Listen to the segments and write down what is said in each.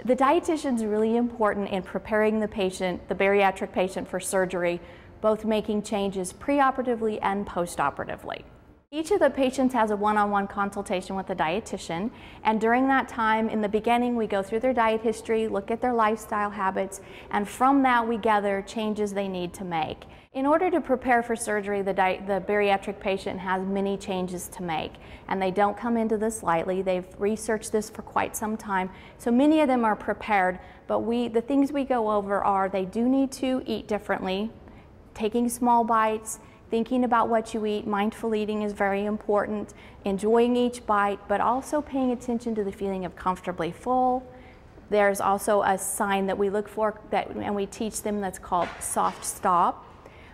The dietitian is really important in preparing the patient, the bariatric patient, for surgery, both making changes preoperatively and postoperatively. Each of the patients has a one-on-one consultation with the dietitian, and during that time, in the beginning, we go through their diet history, look at their lifestyle habits, and from that we gather changes they need to make. In order to prepare for surgery, the bariatric patient has many changes to make, and they don't come into this lightly. They've researched this for quite some time, so many of them are prepared, but the things we go over are they do need to eat differently, taking small bites, thinking about what you eat. Mindful eating is very important, enjoying each bite, but also paying attention to the feeling of comfortably full. There's also a sign that we look for and we teach them that's called soft stop.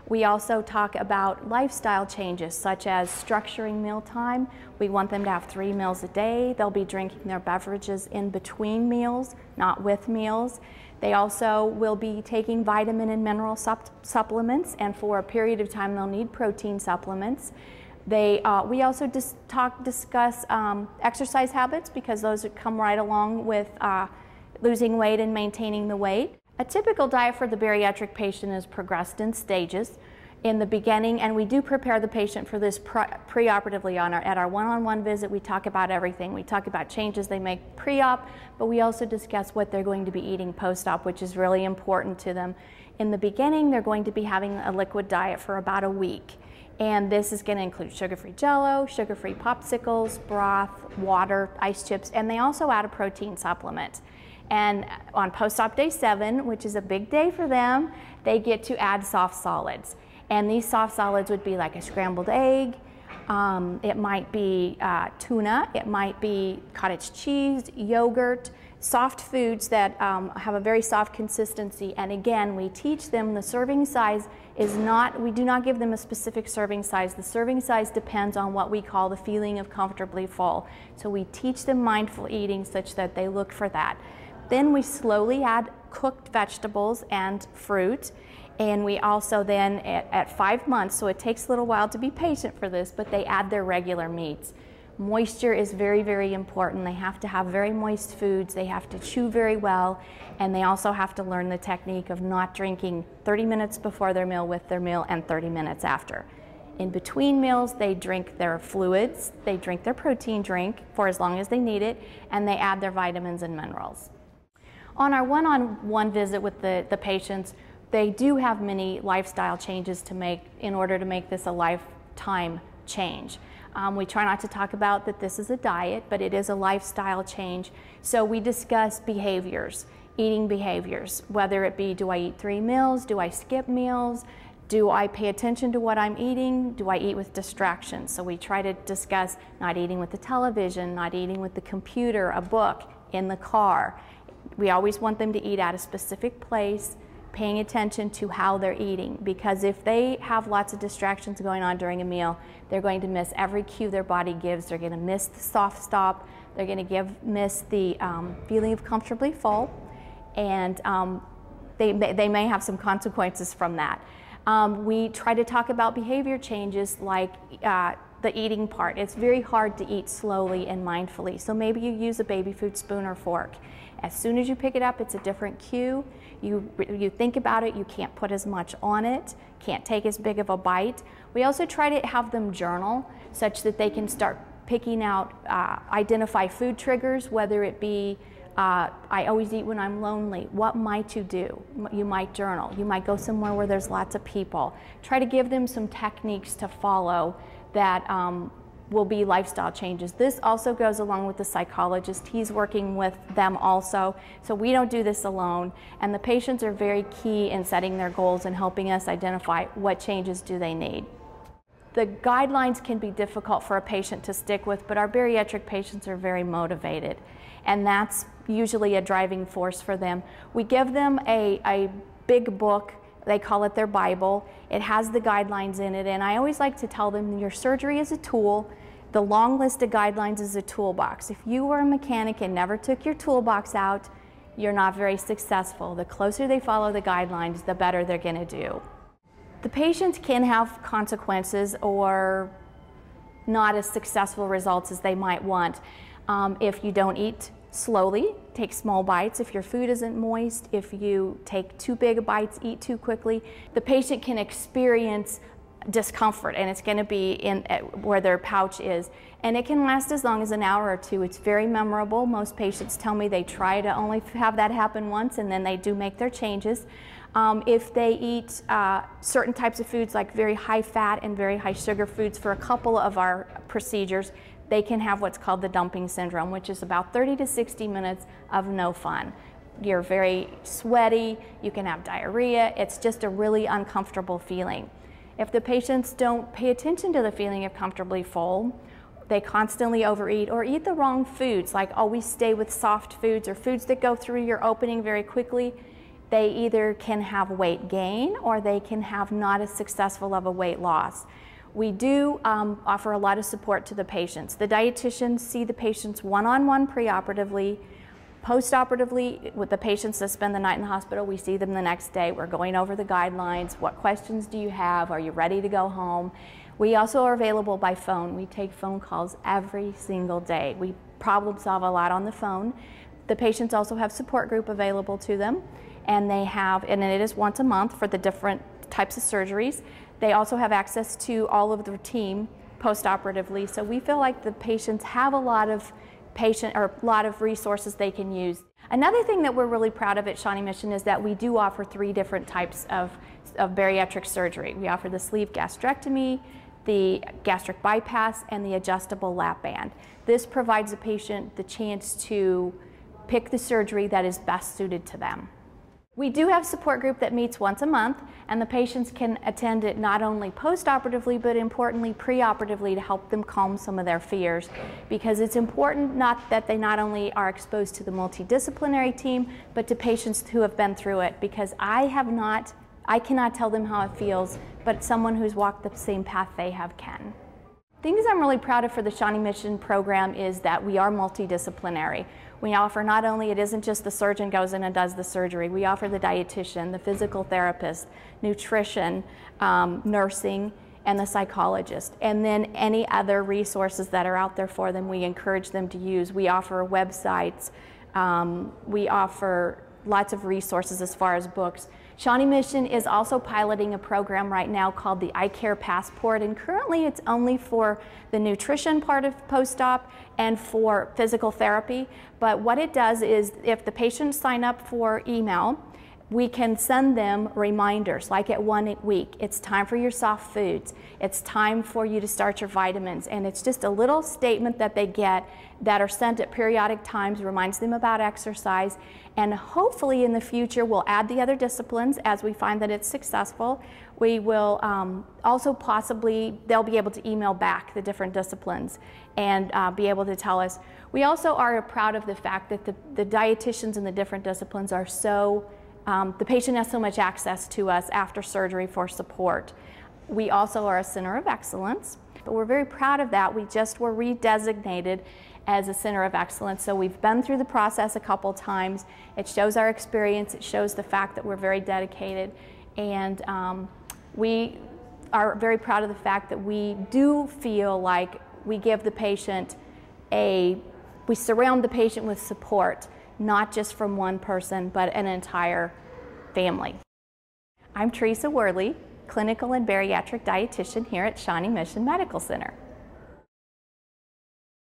We also talk about lifestyle changes such as structuring mealtime. We want them to have 3 meals a day. They'll be drinking their beverages in between meals, not with meals. They also will be taking vitamin and mineral supplements, and for a period of time they'll need protein supplements. We also discuss exercise habits, because those come right along with losing weight and maintaining the weight. A typical diet for the bariatric patient is progressed in stages. In the beginning, and we do prepare the patient for this preoperatively at our one-on-one visit. We talk about everything. We talk about changes they make pre-op, but we also discuss what they're going to be eating post-op, which is really important to them. In the beginning, they're going to be having a liquid diet for about a week, and this is going to include sugar-free Jell-O, sugar-free popsicles, broth, water, ice chips, and they also add a protein supplement. And on post-op day 7, which is a big day for them, they get to add soft solids. And these soft solids would be like a scrambled egg, it might be tuna, it might be cottage cheese, yogurt, soft foods that have a very soft consistency. And again, we teach them the serving size is not, we do not give them a specific serving size. The serving size depends on what we call the feeling of comfortably full. So we teach them mindful eating such that they look for that. Then we slowly add cooked vegetables and fruit. And we also then, at 5 months, so it takes a little while to be patient for this, but they add their regular meats. Moisture is very, very important. They have to have very moist foods. They have to chew very well. And they also have to learn the technique of not drinking 30 minutes before their meal, with their meal, and 30 minutes after. In between meals, they drink their fluids. They drink their protein drink for as long as they need it, and they add their vitamins and minerals. On our one-on-one visit with the patients, they do have many lifestyle changes to make in order to make this a lifetime change. We try not to talk about that this is a diet, but it is a lifestyle change. So we discuss behaviors, eating behaviors, whether it be, do I eat 3 meals? Do I skip meals? Do I pay attention to what I'm eating? Do I eat with distractions? So we try to discuss not eating with the television, not eating with the computer, a book, in the car. We always want them to eat at a specific place, paying attention to how they're eating, because if they have lots of distractions going on during a meal, they're going to miss every cue their body gives. They're going to miss the soft stop. They're going to miss the feeling of comfortably full, and they may have some consequences from that. We try to talk about behavior changes like the eating part. It's very hard to eat slowly and mindfully, so maybe you use a baby food spoon or fork. As soon as you pick it up, it's a different cue. You think about it, you can't put as much on it, can't take as big of a bite. We also try to have them journal such that they can start picking out, identify food triggers, whether it be, I always eat when I'm lonely. What might you do? You might journal. You might go somewhere where there's lots of people. Try to give them some techniques to follow that will be lifestyle changes. This also goes along with the psychologist. He's working with them also. So we don't do this alone. And the patients are very key in setting their goals and helping us identify what changes do they need. The guidelines can be difficult for a patient to stick with, but our bariatric patients are very motivated. And that's usually a driving force for them. We give them a big book. They call it their Bible. It has the guidelines in it, and I always like to tell them your surgery is a tool. The long list of guidelines is a toolbox. If you were a mechanic and never took your toolbox out, you're not very successful. The closer they follow the guidelines, the better they're going to do. The patients can have consequences or not as successful results as they might want if you don't eat slowly, take small bites. If your food isn't moist, if you take too big bites, eat too quickly, the patient can experience discomfort, and it's going to be in where their pouch is, and it can last as long as an hour or two. It's very memorable. Most patients tell me they try to only have that happen once, and then they do make their changes. If they eat certain types of foods like very high fat and very high sugar foods for a couple of our procedures, they can have what's called the dumping syndrome, which is about 30 to 60 minutes of no fun. You're very sweaty, you can have diarrhea, it's just a really uncomfortable feeling. If the patients don't pay attention to the feeling of comfortably full, they constantly overeat or eat the wrong foods, like always stay with soft foods or foods that go through your opening very quickly, they either can have weight gain or they can have not as successful of a weight loss. We do offer a lot of support to the patients. The dietitians see the patients one-on-one preoperatively. Post-operatively, with the patients that spend the night in the hospital, we see them the next day. We're going over the guidelines. What questions do you have? Are you ready to go home? We also are available by phone. We take phone calls every single day. We problem solve a lot on the phone. The patients also have support group available to them, and it is once a month for the different types of surgeries. They also have access to all of the team post-operatively, so we feel like the patients have a lot of resources they can use. Another thing that we're really proud of at Shawnee Mission is that we do offer 3 different types of bariatric surgery. We offer the sleeve gastrectomy, the gastric bypass, and the adjustable lap band. This provides the patient the chance to pick the surgery that is best suited to them. We do have a support group that meets once a month, and the patients can attend it not only post-operatively, but importantly pre-operatively to help them calm some of their fears, because it's important that they not only are exposed to the multidisciplinary team, but to patients who have been through it, because I cannot tell them how it feels, but someone who's walked the same path they have can. Things I'm really proud of for the Shawnee Mission program is that we are multidisciplinary. We offer not only, it isn't just the surgeon goes in and does the surgery, we offer the dietitian, the physical therapist, nutrition, nursing, and the psychologist. And then any other resources that are out there for them, we encourage them to use. We offer websites, we offer lots of resources as far as books. Shawnee Mission is also piloting a program right now called the Eye Care Passport, and currently it's only for the nutrition part of post-op and for physical therapy. But what it does is if the patients sign up for email, we can send them reminders, like at 1 week, it's time for your soft foods, it's time for you to start your vitamins, and it's just a little statement that they get that are sent at periodic times, reminds them about exercise, and hopefully in the future we'll add the other disciplines as we find that it's successful. We will also possibly, they'll be able to email back the different disciplines and be able to tell us. We also are proud of the fact that the dietitians in the different disciplines are so the patient has so much access to us after surgery for support. We also are a center of excellence, but we're very proud of that. We just were redesignated as a center of excellence, so we've been through the process a couple times. It shows our experience, it shows the fact that we're very dedicated, and we are very proud of the fact that we do feel like we give the patient we surround the patient with support, not just from one person, but an entire family. I'm Theresa Wehrly, clinical and bariatric dietitian here at Shawnee Mission Medical Center.